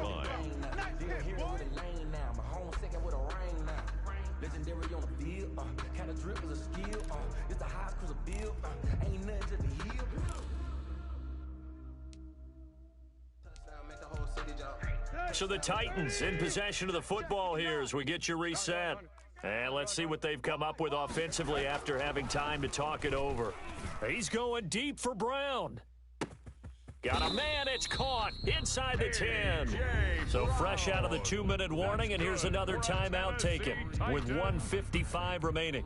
So the Titans in possession of the football here as we get you reset. And let's see what they've come up with offensively after having time to talk it over. He's going deep for Brown. Got a man, it's caught inside the 10. So fresh out of the 2-minute warning, and here's another timeout taken with 1:55 remaining.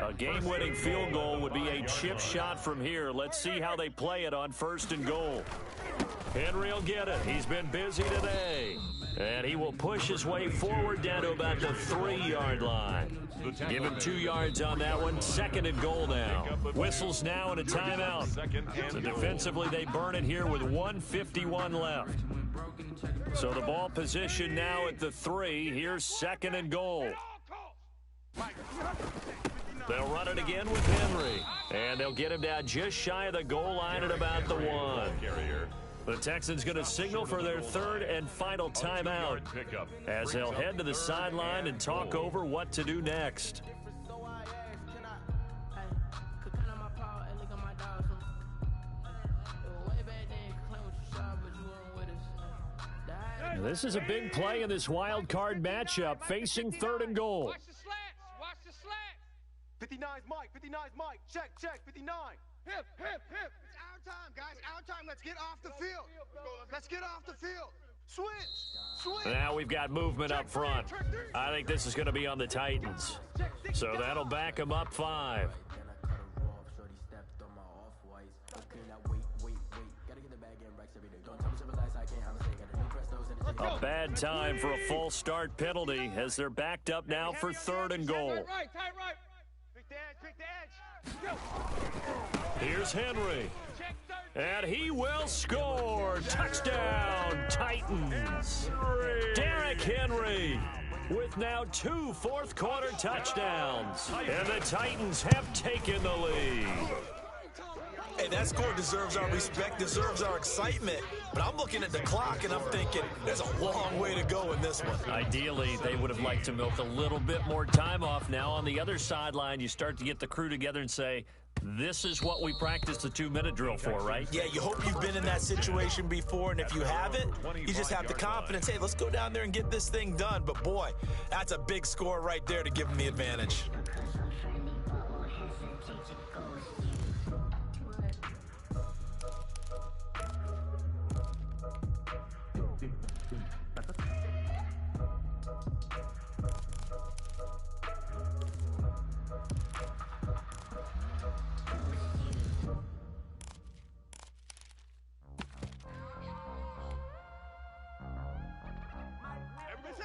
A game-winning field goal would be a chip shot from here. Let's see how they play it on 1st and goal. Henry will get it. He's been busy today. And he will push his way forward down to about the 3-yard line. Give him 2 yards on that one. 2nd and goal now. Whistles now and a timeout. So defensively, they burn it here with 1:51 left. So the ball position now at the 3. Here's 2nd and goal. They'll run it again with Henry. And they'll get him down just shy of the goal line at about the 1. The Texans going to signal for their 3rd and final timeout as they'll head to the sideline and talk over what to do next. This is a big play in this wild card matchup, facing 3rd and goal.
Watch the slats. Watch the slats. 59's Mike. 59's Mike. Check. 59. Hip.
It's our time, guys. Our time. Let's get off the field. Let's get off the field. Switch.
Now we've got movement up front. I think this is going to be on the Titans. So that'll back them up 5. A bad time for a false start penalty as they're backed up now for 3rd and goal.
Tight right. Pick the edge.
Here's Henry. And he will score. Touchdown, Titans. Derrick Henry with now 2 fourth-quarter touchdowns. And the Titans have taken the lead.
Hey, that score deserves our respect, deserves our excitement. But I'm looking at the clock, and I'm thinking there's a long way to go in this one.
Ideally, they would have liked to milk a little bit more time off. Now, on the other sideline, you start to get the crew together and say, this is what we practiced the 2-minute drill for, right?
Yeah, you hope you've been in that situation before, and if you haven't, you just have the confidence, hey, let's go down there and get this thing done. But, boy, that's a big score right there to give them the advantage.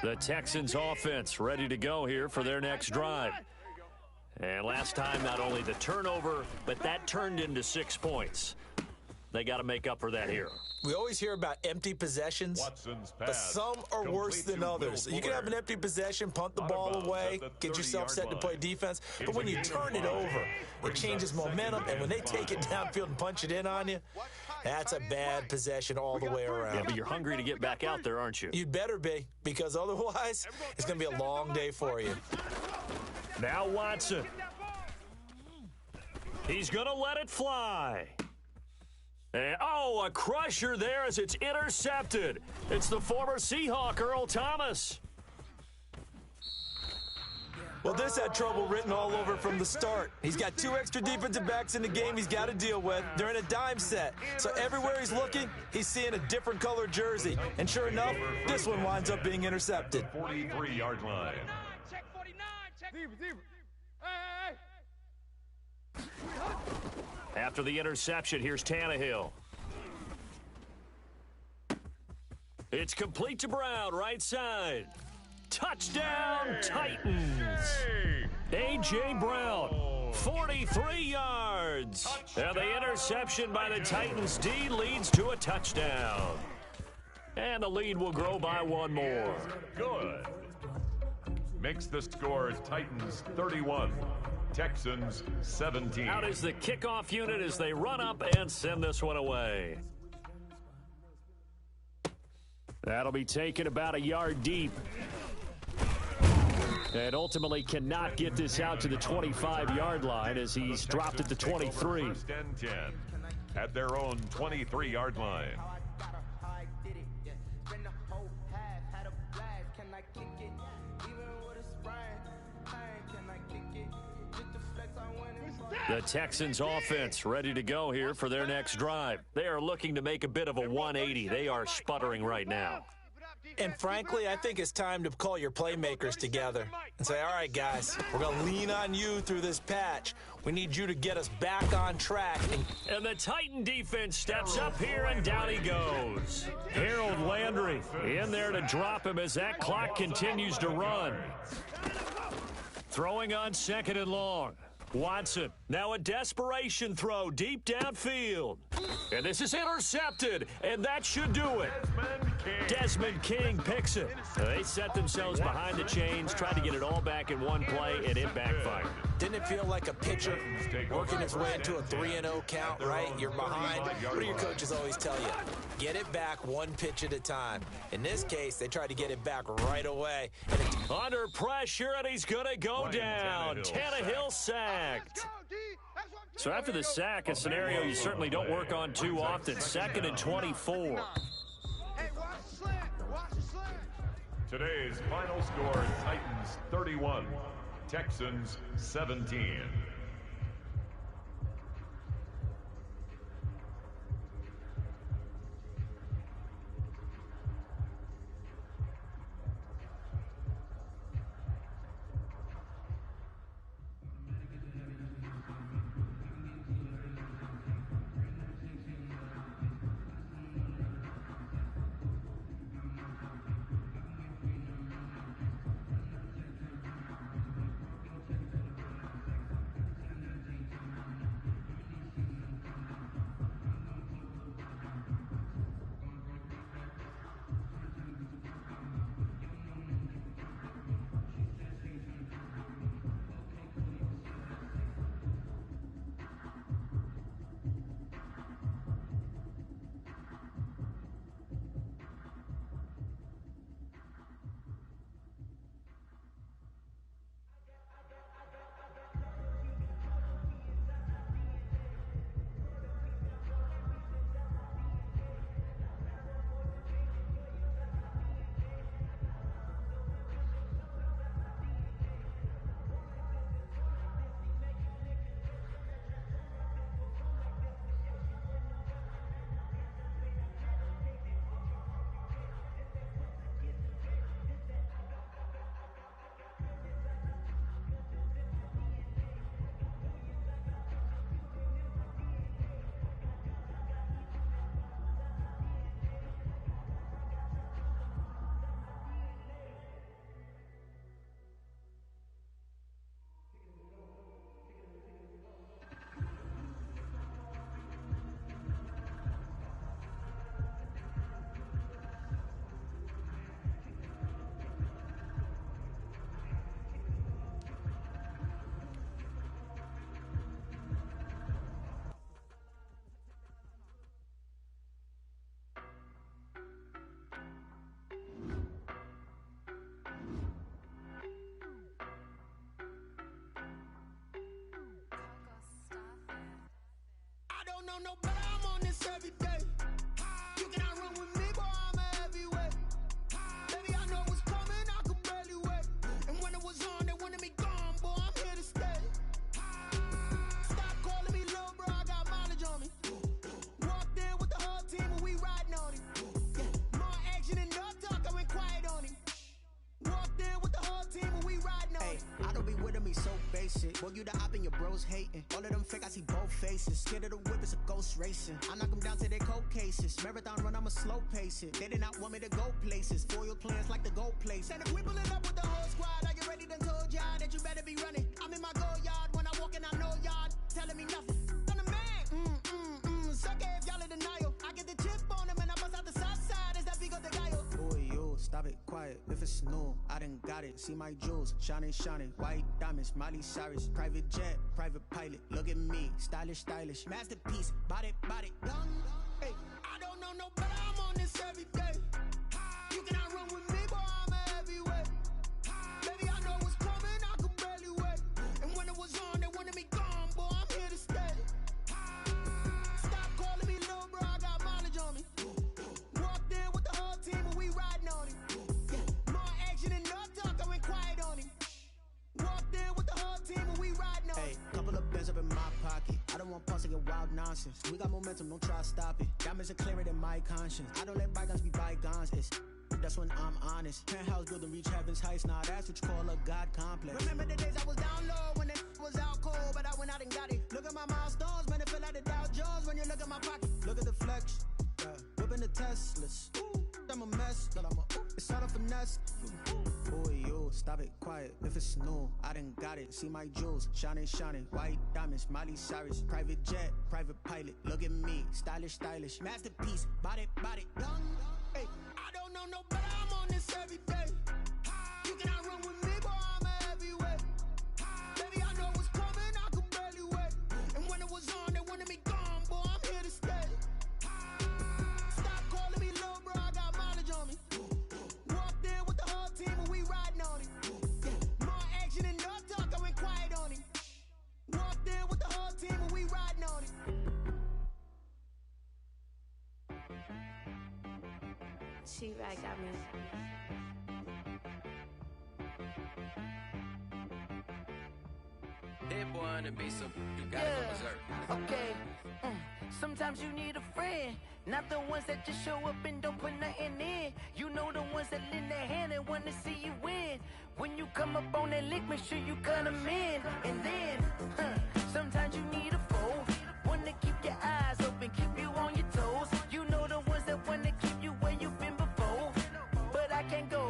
The Texans offense ready to go here for their next drive. And last time, not only the turnover, but that turned into 6 points. They got to make up for that here.
We always hear about empty possessions, but some are worse than others. You can have an empty possession, punt the ball away, get yourself set to play defense, but when you turn it over, it changes momentum, and when they take it downfield and punch it in on you, that's a bad possession all the way around.
Yeah, but you're hungry to get back out there, aren't you?
You'd better be, because otherwise, it's going to be a long day for you.
Now Watson. He's going to let it fly. And, oh, a crusher there as it's intercepted. It's the former Seahawk, Earl Thomas.
Well, this had trouble written all over from the start. He's got 2 extra defensive backs in the game he's got to deal with. They're in a dime set. So everywhere he's looking, he's seeing a different color jersey. And sure enough, this one winds up being intercepted.
43-yard line.
Check 49. Check. Zebra. Hey.
After the interception, here's Tannehill. It's complete to Brown, right side. Touchdown, Titans. A.J. Brown, 43 yards. yards. And the interception by the Titans D leads to a touchdown. And the lead will grow by one more.
Good. Makes the score Titans 31, Texans 17.
Out is the kickoff unit as they run up and send this one away. That'll be taken about a yard deep. And ultimately cannot get this out to the 25-yard line as he's dropped at the 23.
First and 10 at their own 23-yard line.
The Texans offense ready to go here for their next drive. They are looking to make a bit of a 180. They are sputtering right now.
And frankly, I think it's time to call your playmakers together and say, all right, guys, we're going to lean on you through this patch. We need you to get us back on track.
And the Titan defense steps up here, and down he goes. Harold Landry in there to drop him as that clock continues to run. Throwing on 2nd and long. Watson, now a desperation throw deep downfield. And this is intercepted, and that should do it. Desmond King picks it. They set themselves behind the chains, tried to get it all back in one play, and it backfired.
Didn't it feel like a pitcher working his way into a 3-0 count, right? You're behind. What do your coaches always tell you? Get it back one pitch at a time. In this case, they tried to get it back right away.
Under pressure, and he's going to go down. Tannehill sacked. So after the sack, a scenario you certainly don't work on too often. 2nd and 24.
Today's final score, Titans 31, Texans 17.
No, but I'm on this every day. You cannot run with me, boy, I'm a heavyweight. Baby, I know what's coming, I could barely wait. And when it was on, they wanted me gone, boy, I'm here to stay. Stop calling me little bro, I got mileage on me. Walked in with the whole team and we riding on it. Yeah, more action and no talk, I went quiet on him. Walked in with the whole team and we riding on it.
I don't be with him, he's so basic. Boy, you the op and your bros hating. All of them fake, I see both faces. Scared of the whip, it's a ghost racing. I knock them down to their cold cases. Marathon run, I'ma slow pace it. They did not want me to go places. Foil plans like the gold place.
And if we pulling up with the whole squad, I get ready to told y'all that you better be running. I'm in my go yard when I walk in, I know y'all telling me nothing.
if it's new, I done got it. See my jewels, shining, shining, white diamonds, Miley Cyrus, private jet, private pilot. Look at me, stylish, stylish, masterpiece, body, young. Hey, I don't know no better. I'm on this every day. You cannot run with me, boy. I'm a heavyweight. Baby, I know what's coming. I could barely wait. And when it was on, they wanted me gone, boy. I'm here to stay. Stop calling me little bro. I got mileage on me. Walked in with the whole team and we riding on him. Yeah, more action and no talk. I went quiet on him. Walked in with the whole team and we riding on him. Hey, couple of bins up in my pocket. I don't want pulse to get wild nonsense. We got momentum, don't try to stop it. Diamonds are clearer than my conscience. I don't let bygones be bygones. That's when I'm honest. Penthouse building, reach heaven's heights. Nah, that's what you call a God complex. Remember the days I was down low when it was out cold, but I went out and got it. Look at my milestones, man, it feel like the Dow Jones when you look at my pocket. Look at the flex, yeah. Whipping the Teslas. Ooh, I'm a mess, but it's all a finesse. Boy, you stop it, quiet. If it's new, I done got it. See my jewels, shining, shining, white diamonds, Miley Cyrus, private jet, private pilot. Look at me, stylish, stylish, masterpiece, body, young. Hey, I don't know no better. I'm on this every day. You cannot run with me, boy. I'm a heavyweight. Baby, I know what's coming. I could barely wait. And when it was on, they wanted me gone, boy. I'm here to stay. Stop calling me little bro. I got mileage on me. Walked in with the whole team and we riding on him. Yeah, more action and no talk. I went quiet on him. Walked in with the whole team and we riding on him.
T-Rag got me.
That boy on the beat, so you gotta go berserk.
Okay. Sometimes you need a friend, not the ones that just show up and don't put nothing in. You know the ones that lend their hand and want to see you win. When you come up on that lick, make sure you cut them in. And then, sometimes you need a foe, one to keep your eyes open, keep you on your toes. You know the ones that want to keep you where you've been before. But I can't go,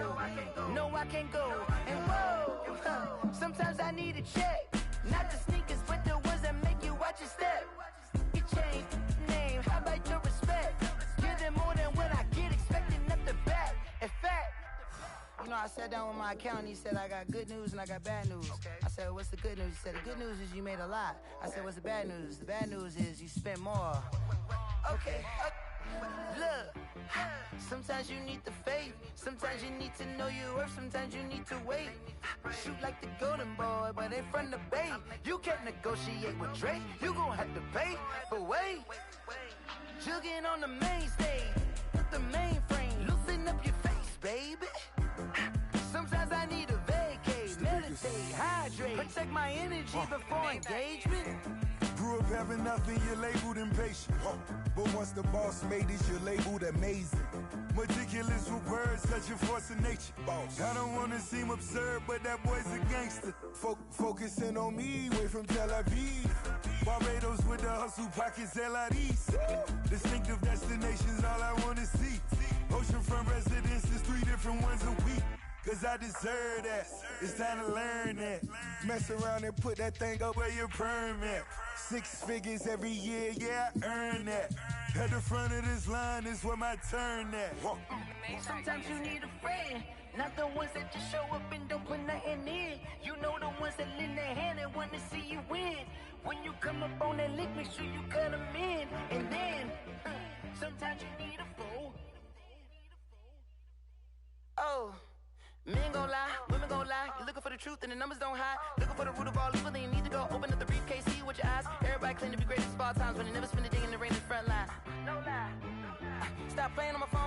no I can't go. And whoa, sometimes I need a check. Not the sneakers, but the ones that make you watch your step. You change name, how about your respect? Give them more than what I get, expecting nothing back. In fact, you know, I sat down with my accountant, he said I got good news and I got bad news. I said, what's the good news? He said, the good news is you made a lot. I said, what's the bad news? The bad news is you spent more. Okay. Look, sometimes you need the faith, sometimes you need to know your worth, sometimes you need to wait. Shoot like the golden boy, but in front of the bay. You can't negotiate with Drake, you gon' have to pay. But wait, jugging on the main stage, with the mainframe, loosen up your face, baby. Sometimes I need a vacate, meditate, hydrate, protect my energy before engagement.
Grew up having nothing, you're labeled impatient. But once the boss made it, you're labeled amazing. Meticulous with words, such a force of nature. I don't wanna seem absurd, but that boy's a gangster. Focusing on me, way from Tel Aviv. Barbados with the hustle pockets, LIDs. Distinctive destinations, all I wanna see. Oceanfront residences, 3 different ones a week. Cause I deserve that, it's time to learn that. Mess around and put that thing up where your perm at. 6 figures every year, yeah, I earn that. At the front of this line is where my turn at.
Sometimes you need a friend, not the ones that just show up and don't put nothing in. You know the ones that lend their hand and want to see you win. When you come up on that lick, make sure you cut them in. And then, sometimes you need a foe. Oh. Men gon' lie, women gon' lie. You're looking for the truth and the numbers don't hide. Looking for the root of all evil, then you need to go open up the briefcase, see with your eyes. Everybody claim to be great at small times, but they never spend a day in the rain in the front line. No lie. Stop playing on my phone.